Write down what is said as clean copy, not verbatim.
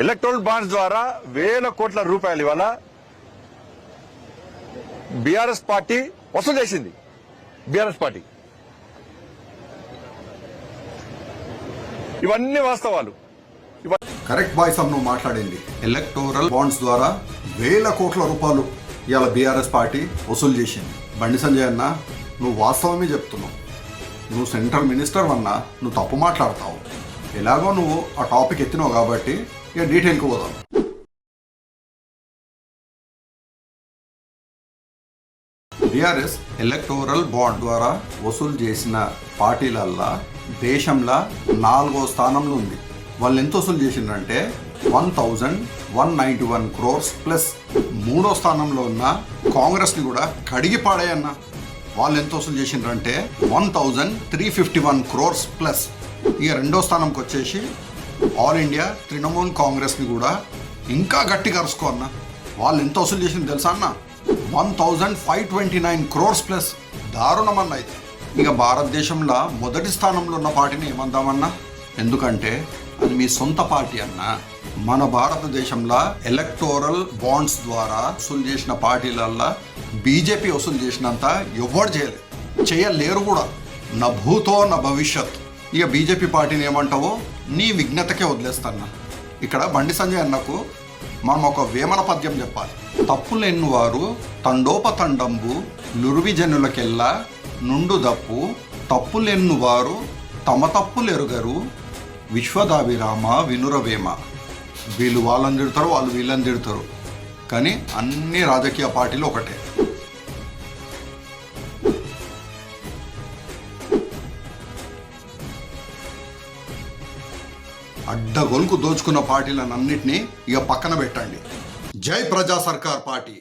Electoral bonds ద్వారా వేల కోట్ల రూపాయలు ఇవాళ బీఆర్ఎస్ పార్టీ వసూలు చేసింది. బీఆర్ఎస్ పార్టీ ఇవన్నీ వాస్తవాలు. కరెక్ట్ బాయ్స్ నువ్వు మాట్లాడింది. ఎలక్టోరల్ బాండ్స్ ద్వారా వేల కోట్ల రూపాయలు ఇవాళ బీఆర్ఎస్ పార్టీ వసూలు చేసింది. బండి సంజయ్ అన్న, నువ్వు వాస్తవమే చెప్తున్నావు. నువ్వు సెంట్రల్ మినిస్టర్ అన్నా నువ్వు తప్పు మాట్లాడతావు. ఎలాగో నువ్వు ఆ టాపిక్ ఎత్తినావు కాబట్టి ఇక డీటెయిల్కి పోదాం. బీఆర్ఎస్ ఎలక్టోరల్ బాండ్ ద్వారా వసూలు చేసిన పార్టీలల్లా దేశంలో 4వ స్థానంలో ఉంది. వాళ్ళు ఎంత వసూలు చేసిండ్రంటే 1191 crores ప్లస్ 3వ స్థానంలో ఉన్న కాంగ్రెస్ని కూడా కడిగి పాడేయన్న. వాళ్ళు ఎంత వసూలు చేసిండ్రంటే 1351 crores ప్లస్. ఇక 2వ స్థానంకి వచ్చేసి ఆల్ ఇండియా తృణమూల్ కాంగ్రెస్ని కూడా ఇంకా గట్టిగా అరుసుకో అన్న. వాళ్ళు ఎంత వసూలు చేసింది తెలుసా అన్న? 1529 crores ప్లస్. దారుణమన్న. అయితే ఇక భారతదేశంలో మొదటి స్థానంలో ఉన్న పార్టీని ఏమందామన్నా? ఎందుకంటే అది మీ సొంత పార్టీ అన్న. మన భారతదేశంలో ఎలక్టోరల్ బాండ్స్ ద్వారా వసూలు చేసిన పార్టీలల్లో బీజేపీ వసూలు చేసినంత ఎవ్వరు చేయలేరు కూడా. నా భూతో నా భవిష్యత్. ఇక బీజేపీ పార్టీని ఏమంటావో నీ విజ్ఞతకే వదిలేస్తాన్నా. ఇక్కడ బండి సంజయ్ అన్నకు మనం ఒక వేమన పద్యం చెప్పాలి. తప్పులెన్ను వారు తండోపతండంబు నురువిజనులకెల్లా నుండు దప్పు, తప్పులెన్ను వారు తమ తప్పులెరుగరు విశ్వదాభిరామ వినురవేమ. వీళ్ళు వాళ్ళని తిడతారు, వాళ్ళు వీళ్ళని తిడతారు, కానీ అన్ని రాజకీయ పార్టీలు ఒకటే. అడ్డగొలుకు దోచుకున్న పార్టీలను అన్నిటినీ ఇక పక్కన పెట్టండి. జై ప్రజా సర్కార్ పార్టీ.